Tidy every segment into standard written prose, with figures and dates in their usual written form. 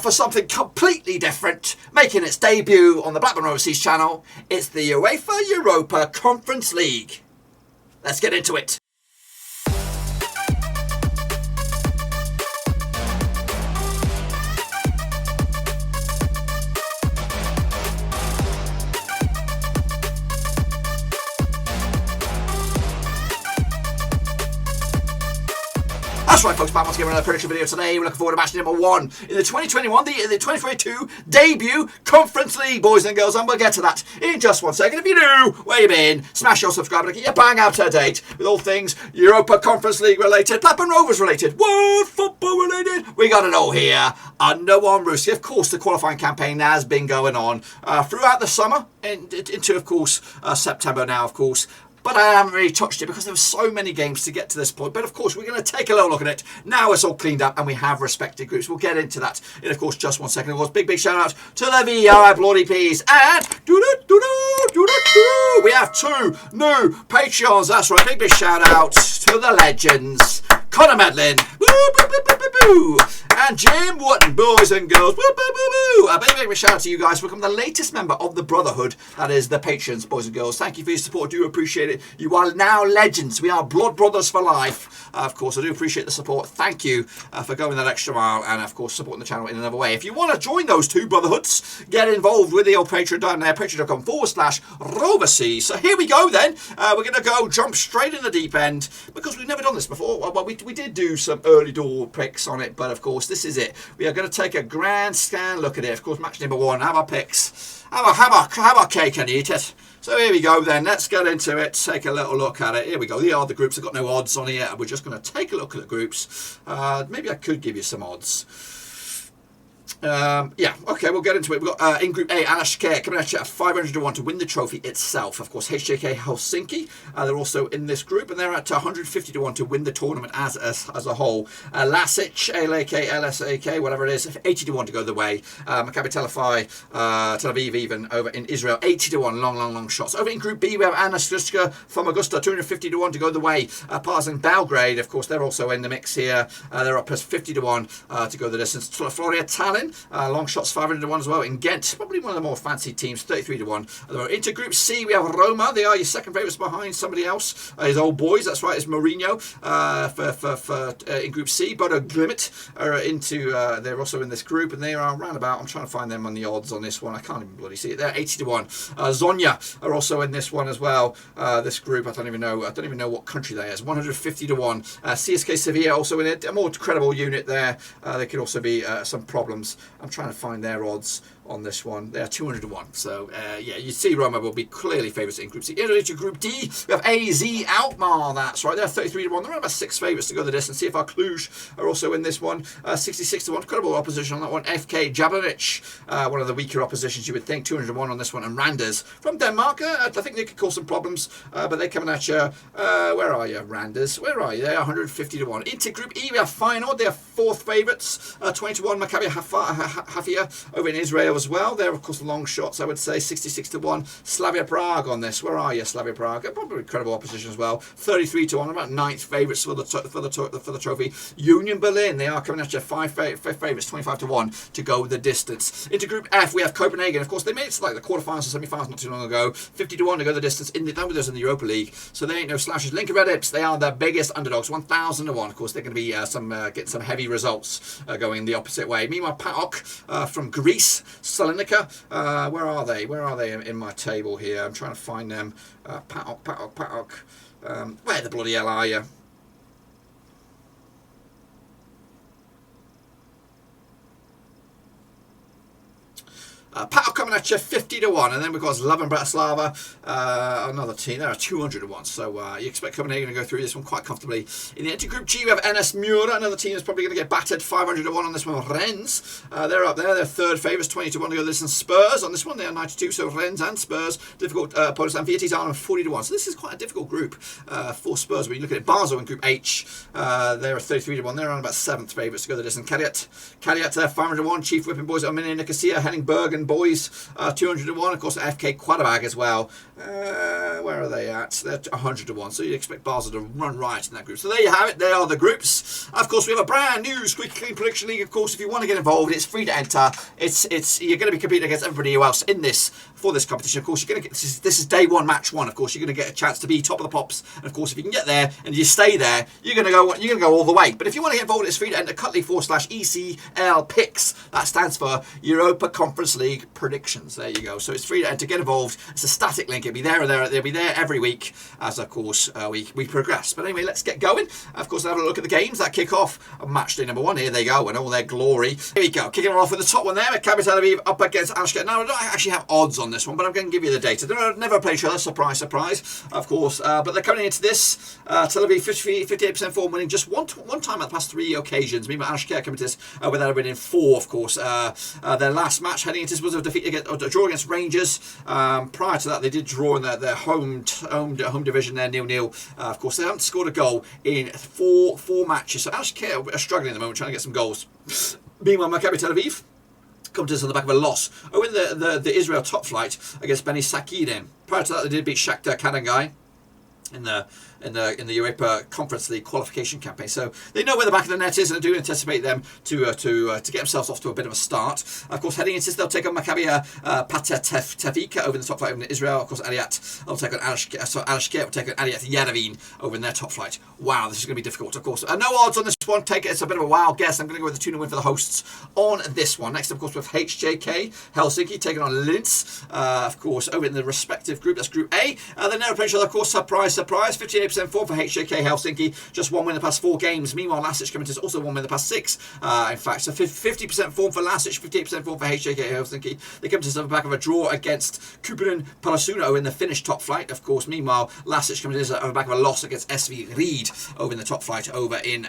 for something completely different, making its debut on the Blackburn Overseas channel. It's the UEFA Europa Conference League. Let's get into it. That's right, folks, back once again with another prediction video today. We're looking forward to match number 1 in the 2021, the 2022 debut Conference League, boys and girls, and we'll get to that in just 1 second. If you're new, where you been, smash your subscribe and get your bang up to date with all things Europa Conference League related, Blackburn Rovers related, world football related. We got it all here under one roof. Of course, the qualifying campaign has been going on throughout the summer and into, of course, September now, of course. But I haven't really touched it because there were so many games to get to this point. But of course, we're going to take a little look at it. Now it's all cleaned up and we have respected groups. We'll get into that in, of course, just 1 second. Of course, big shout out to the VI Bloody Peas. And we have 2 new Patreons. That's right, big shout out to the legends. Connor Medlin. And Jim Wotton, boys and girls. A big shout out to you guys for becoming the latest member of the Brotherhood. That is the patrons, boys and girls. Thank you for your support. I do appreciate it. You are now legends. We are blood brothers for life. Of course, I do appreciate the support. Thank you for going that extra mile and, of course, supporting the channel in another way. If you want to join those 2 brotherhoods, get involved with the old Patreon down there, patreon.com/Roverseas. So here we go then. We're going to jump straight in the deep end because we've never done this before. Well, we did do some early door picks on it, but of course, this is it. We are going to take a grand scan look at it. Of course, match number 1, have our picks, have our cake and eat it. So here we go then, let's get into it, take a little look at it. Here we go, here are the groups. I've got no odds on here. We're just going to take a look at the groups. Maybe I could give you some odds. Yeah, okay, we'll get into it. We've got in Group A, Alashkert coming at you at 500 to 1 to win the trophy itself. Of course, HJK Helsinki, they're also in this group, and they're at 150 to 1 to win the tournament as a whole. LASK, LASK, whatever it is, 80 to 1 to go the way. Maccabi Tel Aviv even over in Israel, 80 to 1, long shots. Over in Group B, we have Anorthosis, Famagusta, 250 to 1 to go the way. Partizan Belgrade, of course, they're also in the mix here. They're up plus 50 to 1 to go the distance. Flora Tallinn, long shots 500 to 1 as well. In Ghent, probably one of the more fancy teams, 33 to 1. Into Group C, we have Roma. They are your second favourites behind somebody else. His old boys, that's right, it's Mourinho in Group C. Bodø Glimt are into, they're also in this group, and they are around about, I'm trying to find them on the odds on this one. I can't even bloody see it. They're 80 to 1. Zorya are also in this one as well. This group, I don't even know what country they is. 150 to 1. CSKA Sofia also in it. A more credible unit there. There could also be some problems. I'm trying to find their odds on this one. They're 200 to 1. So, yeah, you see Roma will be clearly favourites in Group C. Into Group D, we have AZ Alkmaar. That's right. They're 33 to 1. They're about 6 favourites to go the distance. CFR Cluj are also in this one. 66 to 1. Credible opposition on that one. FK Jablonec, one of the weaker oppositions you would think. 200 to 1 on this one. And Randers from Denmark. I think they could cause some problems, but they're coming at you. Where are you, Randers? Where are you? They're 150 to 1. Into Group E, we have Feyenoord. They're 4th favourites. 20 to 1. Maccabi Haifa over in Israel as well. They're, of course, long shots, I would say. 66 to 1. Slavia Prague on this. Where are you, Slavia Prague? Probably credible opposition as well. 33 to 1. About 9th favourites for the trophy. Union Berlin, they are coming at you 5 favourites, 25 to 1 to go the distance. Into Group F, we have Copenhagen. Of course, they made it to like the quarterfinals and semi-finals not too long ago. 50 to 1 to go the distance. That was in the Europa League, so they ain't no slashes. Lincoln Red Ips, they are the biggest underdogs. 1,000 to 1. Of course, they're going to be getting some heavy results going the opposite way. Meanwhile, PAOK from Greece, Salonika, where are they? Where are they in my table here? I'm trying to find them. PAOK. Where the bloody hell are you? PAOK coming at you 50 to 1, and then we've got Slovan Bratislava, another team. They're 200 to 1, so you expect Copenhagen to go through this one quite comfortably. In the Group G, we have NS Mura, another team that's probably going to get battered 500 to 1 on this one. Rennes, they're up there. They're 3rd favourites, 20 to 1 to go this. And Spurs on this one, they are 92. So Rennes and Spurs, difficult opponents. And Partizan 40 to 1. So this is quite a difficult group for Spurs. When you look at it, Basel in Group H, they're 33 to 1. They're on about 7th favourites to go the distance. Cadiat, 500 to 1. Chief Whipping Boys, Arminia Nicosia, Henningberg and boys, 201. Of course, FK Quarabag as well. Where are they at? They're 101. So you'd expect Basel to run right in that group. So there you have it. They are the groups. Of course, we have a brand new Squeaky Clean Prediction League. Of course, if you want to get involved, it's free to enter. You're going to be competing against everybody else in this for this competition. Of course, you're going to get this is day one, match one. Of course, you're going to get a chance to be top of the pops. And of course, if you can get there and you stay there, you're going to go all the way. But if you want to get involved, it's free to enter. Cutley/ECL Picks. That stands for Europa Conference League Predictions. There you go. So it's free to enter. Get involved. It's a static link. It'll be there and there. They'll be there every week as, of course, we progress. But anyway, let's get going. Of course, have a look at the games that kick off match day number 1. Here they go, and all their glory. Here we go. Kicking it off with the top one there. Maccabi Tel Aviv up against Alashkert. Now, I don't actually have odds on this one, but I'm going to give you the data. They've never played each other. Surprise, surprise, of course. But they're coming into this. Tel Aviv 58% form, winning just one time at the past 3 occasions. Meanwhile, Alashkert coming to this without winning 4, of course. Their last match heading into this was a draw against Rangers. Prior to that, they did draw in their home division there, 0-0. Of course, they haven't scored a goal in four matches. So Alashkert are struggling at the moment, trying to get some goals. Meanwhile, Maccabi Tel Aviv come to us on the back of a loss. In the Israel top flight against Beni Sakidin. Prior to that, they did beat Shakhtar Kadangai in the Europa Conference League qualification campaign. So they know where the back of the net is, and I do anticipate them to get themselves off to a bit of a start. Of course, heading into this, they'll take on Maccabi Patah Tevika over in the top flight in Israel. Of course, Aliyat will take on Alashkert will take on Aliyat Yerevan over in their top flight. Wow, this is going to be difficult, of course. No odds on this one. Take it. It's a bit of a wild guess. I'm going to go with the 2-0 win for the hosts on this one. Next, of course, with HJK Helsinki taking on Linz. Of course, over in the respective group. That's Group A. They never play each other, of course. Surprise, surprise. 58% form for HJK Helsinki. Just 1 win in the past 4 games. Meanwhile, LASK coming to also 1 win in the past 6. In fact, so 50% form for LASK, 58% form for HJK Helsinki. They come to the back of a draw against Kupion Palasuno in the Finnish top flight. Of course, meanwhile, LASK coming to the back of a loss against SV Ried over in the top flight over in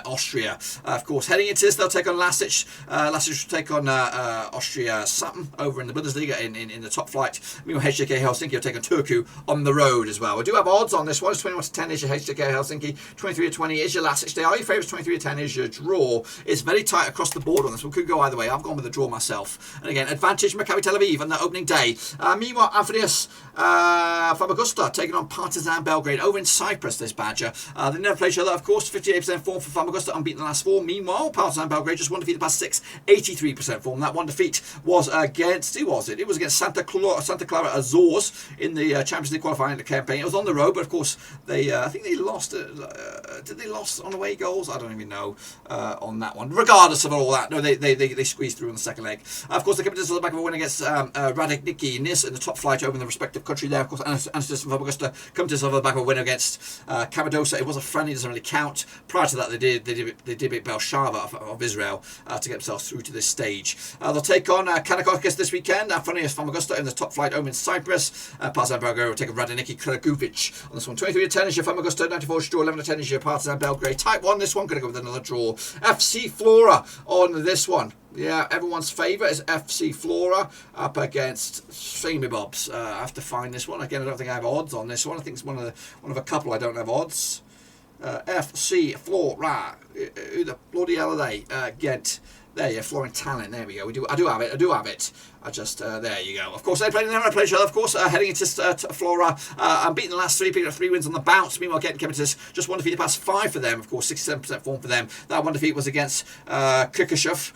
Austria. Of course, heading into this, they'll take on LASK. LASK will take on Austria Sutton over in the Bundesliga in the top flight. Meanwhile, HJK Helsinki will take on Turku on the road as well. We do have odds on this one. It's 21-10 is your HJK Helsinki, 23-20 is your LASK. They are your favourites. 23-10 is your draw. It's very tight across the board on this one. Could go either way. I've gone with the draw myself. And again, advantage Maccabi Tel Aviv on the opening day. Meanwhile, Aviv Famagusta taking on Partizan Belgrade over in Cyprus. This badger. They never play each other, of course. 58% form for Famagusta, unbeaten the last 4. Meanwhile, Partizan Belgrade just 1 defeat the past 6, 83% form. That 1 defeat was against, who was it? It was against Santa Clara Azores in the Champions League qualifying campaign. It was on the road, but of course I think they lost. Did they lost on away goals? I don't even know on that one. Regardless of all that, no, they squeezed through on the second leg. Of course, they come to the back of a win against Radek Nis in the top flight over in the respective country there. Of course, Anorthosis and Famagusta come to the back of a win against Cavadosa. It was a friendly, doesn't really count. Prior to that, they did beat Belshava of Israel to get themselves through to this stage. They'll take on Kanakokis this weekend. Friendly is Famagusta in the top flight over in Cyprus. Partizan Belgrade will take on Radek Kraguvic on this one. 23-10 is your Famagusta, 94 draw, 11-10 is your Partizan Belgrade. Type 1 this one, going to go with another draw. FC Flora on this one. Yeah, everyone's favourite is FC Flora up against Sammy Bobs. I have to find this one. Again, I don't think I have odds on this one. I think it's one of a couple I don't have odds. FC Flora. Who the bloody hell are they? Gent. There you go, Flooring Talent. There we go. I do have it. I just, there you go. Of course, they never play each other. Of course, heading into Flora, unbeaten the last 3, picking up 3 wins on the bounce. Meanwhile, getting to this, just 1 defeat the past 5 for them. Of course, 67% form for them. That 1 defeat was against Kukashov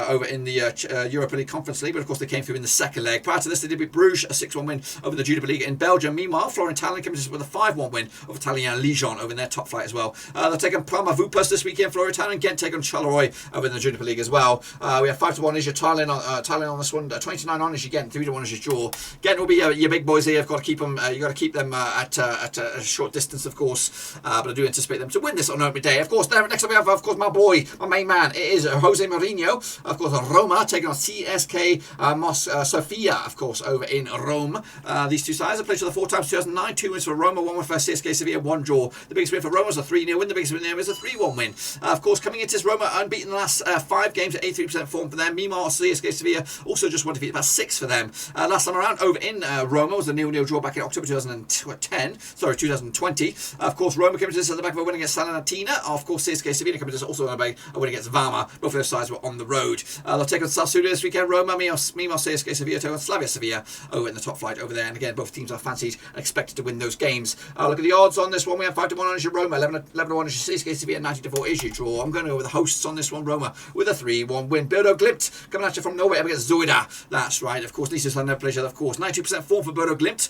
over in the Europa League Conference League. But of course, they came through in the second leg. Prior to this, they did beat Bruges, a 6-1 win over the Jupiler League in Belgium. Meanwhile, Flooring Talent came with a 5-1 win over Italian Lijon over in their top flight as well. They're taking Praha this weekend. Flooring Talent Gent taking on Charleroi over in the Jupiler League as well. We have 5-1 is your Thailand on this one. 29 on is your Gent. 3-1 is your draw. Gent will be your big boys here. You've got to keep them. You got to keep them at a short distance, of course. But I do anticipate them to win this on opening day. Of course, next up we have, of course, my boy, my main man. It is Jose Mourinho. Of course, Roma taking on CSKA Sofia. Of course, over in Rome. These two sides have played each other 4 times. 2009, 2 wins for Roma, 1 win for CSKA Sevilla, 1 draw. The biggest win for Roma was a 3-0 win. The biggest win there is a 3-1 win. Of course, coming into this Roma unbeaten the last 5 5 games at 83% form for them. Meanwhile, CSKA Sofia also just one defeat, about 6 for them. Last time around, over in Roma, was a 0-0 draw back in October 2020. Of course, Roma came to this at the back of a win against Salernitana. Of course, CSKA Sofia came to this also on a win against Varma. Both of those sides were on the road. They'll take on Slavia this weekend. Roma, meanwhile, CSKA Sofia take on Slavia Sofia over in the top flight over there. And again, both teams are fancied and expected to win those games. Look at the odds on this one. We have 5-1 on your Roma, 11-1 is your CSKA Sofia, 90-4 is your draw. I'm going to go with the hosts on this one. Roma with a 3-1 win. Bodø Glimt coming at you from Norway up against Zorya. That's right. Of course, Lisa's had no pleasure. Of course, 92% form for Bodø Glimt.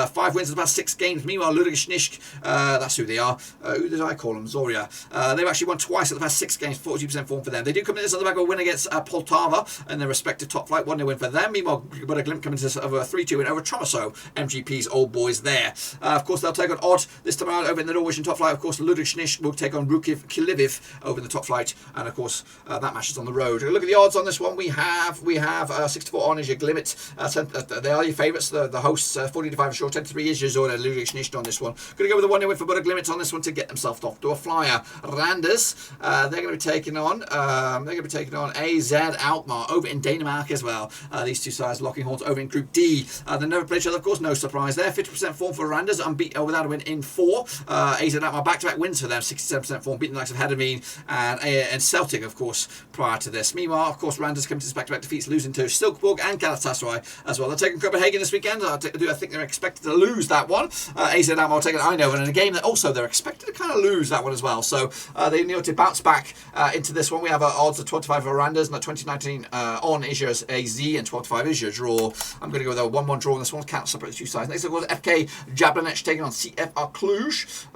5 wins in the past 6 games. Meanwhile, Lugansk, that's who they are. Who did I call them? Zorya. They've actually won twice at the past 6 games. 42% form for them. They do come in this on the back of a win against Poltava in their respective top flight. 1-0 win for them. Meanwhile, Bodø Glimt coming to this over a 3-2 win over Tromsø. MGP's old boys there. Of course, they'll take on Odd this time around over in the Norwegian top flight. Of course, Lugansk will take on Rukiv Kiliviv over in the top flight. And of course, that match is on the road. Look at the odds on this one. We have 6-4 on is your Glimt. They are your favourites. The hosts 40-5 short. 10-3 is your Zorya. Lugansk on this one. Going to go with the 1-0 win for Bodø Glimt on this one to get themselves off to a flyer. Randers, they're going to be taking on AZ Alkmaar over in Denmark as well. These two sides locking horns over in Group D. They never played each other, of course, no surprise there. 50% form for Randers, unbeaten without a win in 4. AZ Alkmaar back-to-back wins for them, 67% form, beating the likes of Hedemine and Celtic, of course, prior to this. Meanwhile, of course, Randers come to this back-to-back defeats, losing to Silkeborg and Galatasaray as well. They're taking Copenhagen this weekend. I think they're expected to lose that one. AZ Alkmaar taking Eindhoven in a game that also they're expected to kind of lose that one as well. So they need to bounce back into this one. We have odds of 25 for Randers, and 2019 on is your AZ, and 12-5 is your draw. I'm going to go with a 1-1 draw on this one. Can't separate the two sides. Next, of course, FK Jablonec taking on CFR Cluj.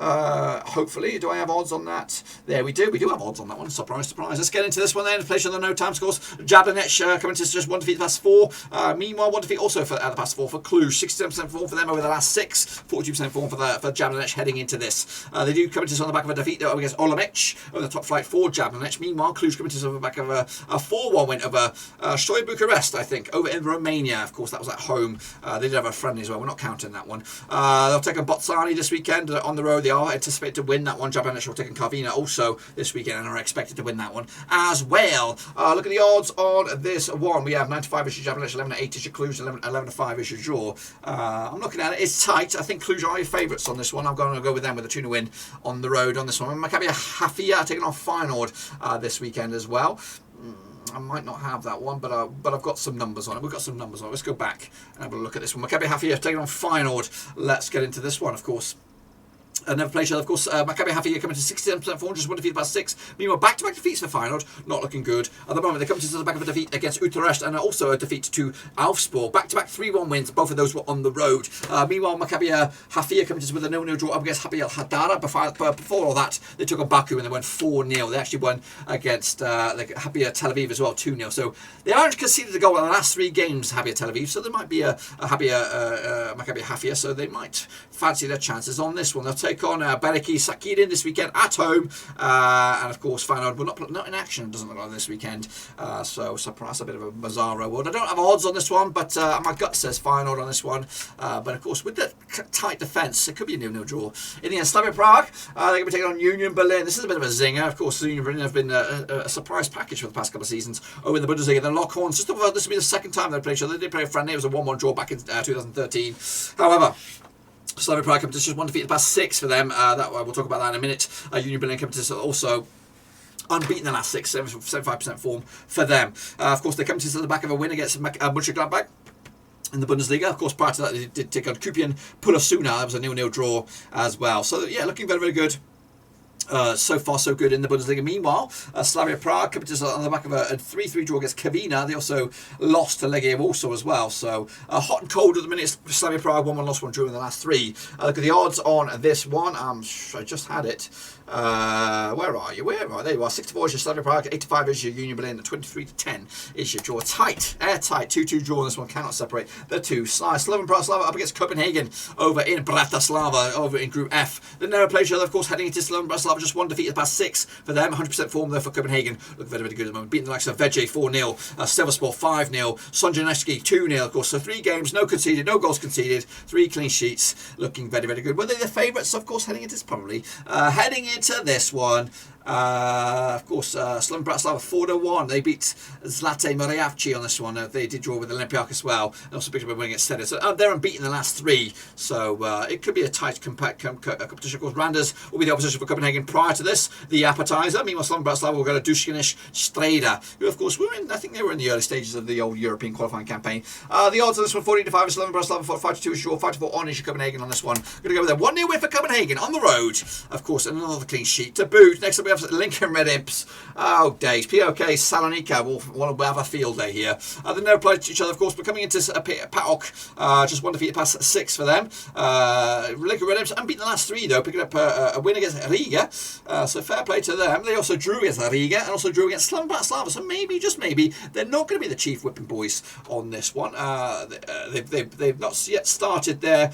Hopefully, do I have odds on that? There we do. We do have odds on that one. Surprise, surprise. Let's get into this one then. Place on the no time scores. Jablonec coming to just 1 defeat the past 4. Meanwhile, 1 defeat also for the past 4 for Cluj. 67% form for them over the last 6. 42% form for Jablonec heading into this. They do come into this on the back of a defeat though against Olomouc over the top flight for Jablonec. Meanwhile, Cluj coming to this on the back of a 4-1 win over Stoy Bucharest, I think, over in Romania. Of course, that was at home. They did have a friendly as well. We're not counting that one. They'll take on Botsani this weekend on the road. They are anticipated to win that one. Jablonec will take on Karvina also this weekend and are expected to win that one as well. Look at the odds on this one. We have 95 is your Jablonec, 11-8 is your Cluj, 11-5 is your draw. I'm looking at it. It's tight. I think Cluj are your favourites on this one. I'm going to go with them with a 2-0 win on the road on this one. Maccabi Haifa taking on Feyenoord this weekend as well. I might not have that one, but I've got some numbers on it. We've got some numbers on it. Let's go back and have a look at this one. Maccabi Haifa taking on Feyenoord. Let's get into this one, of course. Never played each other, of course. Maccabi Haifa coming to 67% form, just 1 defeat past 6. Meanwhile, back-to-back defeats for Feyenoord, not looking good. At the moment, they come to the back of a defeat against Utrecht and also a defeat to Elfsborg. Back-to-back 3-1 wins, both of those were on the road. Meanwhile, Maccabi Haifa coming to with a 0-0 draw up against Hapoel Hadara. Before all that, they took on Baku and they went 4-0. They actually won against Hapoel Tel Aviv as well, 2-0. So they aren't conceded a goal in the last 3 games, Hapoel Tel Aviv. So there might be a Maccabi Haifa, so they might fancy their chances on this one. They'll take on Bereki Sakirin this weekend at home, and of course Feyenoord will not in action, doesn't look like this weekend, so surprise, a bit of a bizarre award. I don't have odds on this one, but my gut says Feyenoord on this one, but of course with the tight defence it could be a 0-0 draw. In the end, Slavia Prague, they're going to be taking on Union Berlin. This is a bit of a zinger. Of course Union Berlin have been a surprise package for the past couple of seasons over in the Bundesliga. They're lock horns. Just about this will be the second time they played each other. They did play a friendly. It was a 1-1 draw back in 2013. However, Slavia Prague come to just 1 defeat in the past 6 for them. We'll talk about that in a minute. Union Berlin come to also unbeaten the last 6, 75% form for them. Of course, they come to the back of a win against Mönchengladbach in the Bundesliga. Of course, prior to that, they did take on Kupion Pulosuna. That was a 0-0 draw as well. So, yeah, looking very, very good. So far, so good in the Bundesliga. Meanwhile, Slavia Prague coming to on the back of a 3-3 draw against Karvina. They also lost to Legia Warsaw as well. So hot and cold at the minute. Slavia Prague 1-1 lost 1 draw in the last 3. Look at the odds on this one. I just had it. Where are you? There you are. 64 is your Slavia Prague, 85 is your Union Berlin, 23-10 is your draw. Tight, airtight, 2-2 draw. This one cannot separate the two. Slovan Bratislava up against Copenhagen over in Bratislava, over in Group F. They never played each other, of course, heading into Slovan Bratislava. Just 1 defeat in the past 6 for them. 100% form there for Copenhagen. Look very, very good at the moment. Beating the likes of Vejle 4-0, Severspor 5-0, Sonjaneski 2-0, of course. So 3 games, no conceded, no goals conceded, 3 clean sheets. Looking very, very good. Were they the favourites, of course, heading into this? Probably. Heading into this one, Of course, Slovan Bratislava 4-1. They beat Zlate Moravci on this one. They did draw with Olympiak as well. And also picked up a win against Stedin. So they're unbeaten the last 3. So it could be a tight competition. Of course, Randers will be the opposition for Copenhagen prior to this. The appetizer. Meanwhile, Slovan Bratislava will go to Duškaniš Streda, who of course were in, I think they were in the early stages of the old European qualifying campaign. The odds on this one 14-5 is Slovan Bratislava, 5-2 is draw, 5-4 on is Copenhagen on this one. Going to go with a 1-0 win for Copenhagen on the road. Of course, another clean sheet to boot. Next up we have Lincoln Red Imps. Oh days. POK Salonika will have a field day here. They never played each other, of course, but coming into PAOK, just 1 defeat past 6 for them. Lincoln Red Imps unbeaten the last 3 though, picking up a win against Riga. So fair play to them. They also drew against Riga and also drew against Slovan Bratislava. So maybe, just maybe, they're not going to be the chief whipping boys on this one. They've not yet started their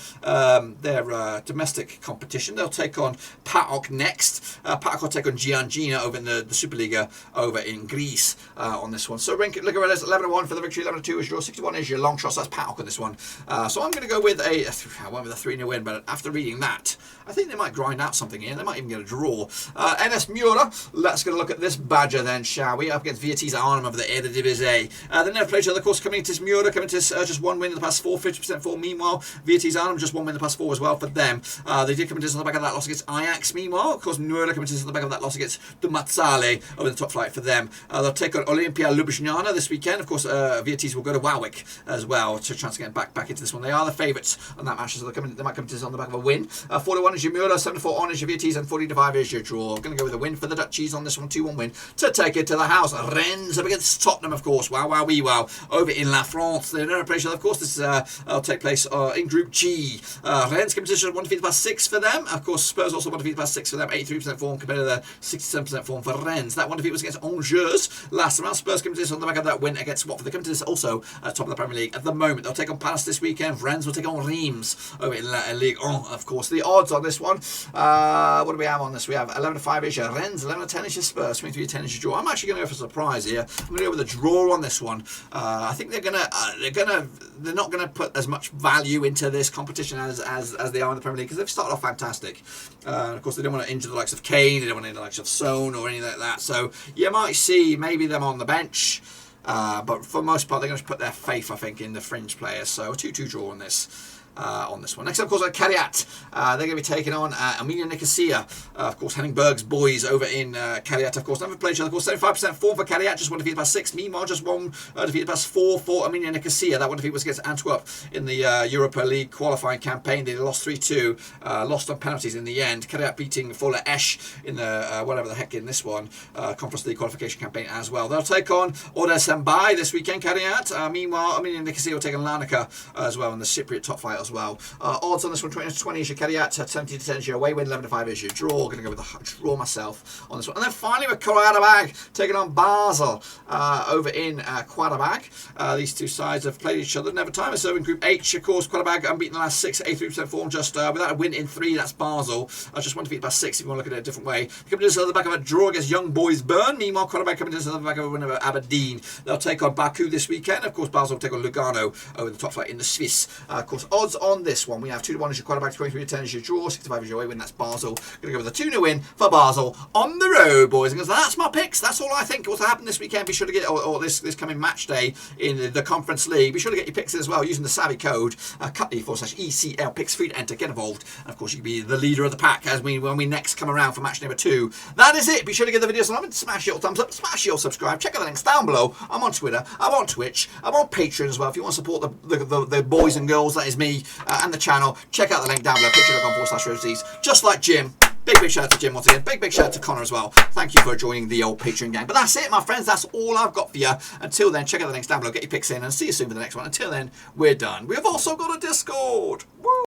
domestic competition. They'll take on PAOK next. PAOK will take on Giangina over in the Superliga over in Greece on this one. So Lincoln Red Imps 11-1 for the victory, 11-2 is your 61 is your long shot. So that's PAOK on this one. So I'm going to go with I went with a 3-0 win, but after reading that, I think they might grind out something here. They might even get a draw. NS Mura, let's get a look at this badger then, shall we? Up against Vietys Arnhem of the Eredivisie. They never played each other, of course, coming into Mura, coming to just 1 win in the past 4, 50% form. Meanwhile, Vietys Arnhem just 1 win in the past 4 as well for them. They did come into on the back of that loss against Ajax. Meanwhile, of course, Mura coming into on the back of that loss against Dumatsale over the top flight for them. They'll take on Olympia Ljubljana this weekend. Of course, Vietys will go to Warwick as well to chance to get back into this one. They are the favourites on that match, so they might come to this on the back of a win. 4-1 is your Mura, 7-4 on is your Vietys, and 40-5 is your draw. Going to go with a win for the Dutchies on this one, 2-1 win to take it to the house. Rennes up against Tottenham, of course. Wow, wee wow. Over in La France. They never play each other, of course. This will take place in Group G. Rennes come to 1 defeat past 6 for them. Of course, Spurs also 1 defeat past 6 for them. 83% form compared to the 67% form for Rennes. That 1 defeat was against Angers last round. Spurs come to this on the back of that win against Watford. They come to this also at top of the Premier League at the moment. They'll take on Palace this weekend. Rennes will take on Reims over in Ligue 1, of course. The odds on this one, what do we have on this? We have 11-5 is your Rennes, 11-10 is your Spurs, 23-10 is your draw. I'm actually going to go for a surprise here. I'm going to go with a draw on this one. I think they're not going to put as much value into this competition as they are in the Premier League, because they've started off fantastic. Of course, they don't want to injure the likes of Kane, they don't want to injure the likes of Son or anything like that. So you might see maybe them on the bench. But for the most part, they're going to put their faith, I think, in the fringe players. So 2-2 draw on this. On this one. Next up, of course, Kariat. They're going to be taking on Armenia Nicosia. Of course, Henning Berg's boys over in Kariat, of course. Never played each other. Of course, 75% form for Kariat. Just 1 defeat past 6. Meanwhile, just 1 defeat past 4 for Armenia Nicosia. That 1 defeat was against Antwerp in the Europa League qualifying campaign. They lost 3-2. Lost on penalties in the end. Kariat beating Fola Esch in the whatever the heck in this one. Conference League qualification campaign as well. They'll take on Order Sembai this weekend, Kariat. Meanwhile, Armenia Nicosia will take on Larnaca as well in the Cypriot top flight as well. Odds on this one, 20 is your Kariat, 70-10 is your away win, 11-5 is your draw. Going to go with the draw myself on this one. And then finally with Qarabag taking on Basel over in Qarabag. These two sides have played each other never time. So in Group H, of course, Qarabag unbeaten the last 6, 83% form, just without a win in 3. That's Basel. Just 1 defeat past 6 if you want to look at it a different way. Coming to the back of a draw against Young Boys Bern. Meanwhile, Qarabag coming to the back of a win over Aberdeen. They'll take on Baku this weekend. Of course, Basel will take on Lugano over the top flight in the Swiss. Of course, odds on this one, we have 2-1 is your Qarabag, 23-10 is your draw, 65 is your away win. That's Basel. Going to go with a 2-0 win for Basel on the road, boys and girls. That's my picks. That's all I think will happen this weekend. Be sure to get, or this coming match day in the Conference League. Be sure to get your picks in as well using the savvy code /ECL picks free to enter. Get involved. And of course, you can be the leader of the pack when we next come around for match number 2. That is it. Be sure to give the video a love and smash your thumbs up, smash your subscribe. Check out the links down below. I'm on Twitter. I'm on Twitch. I'm on Patreon as well. If you want to support the boys and girls, that is me and the channel. Check out the link down below. Patreon.com/Rosies. Just like Jim. Big shout out to Jim once again. Big shout out to Connor as well. Thank you for joining the old Patreon gang. But that's it, my friends. That's all I've got for you. Until then, check out the links down below. Get your picks in and see you soon for the next one. Until then, we're done. We've also got a Discord. Woo!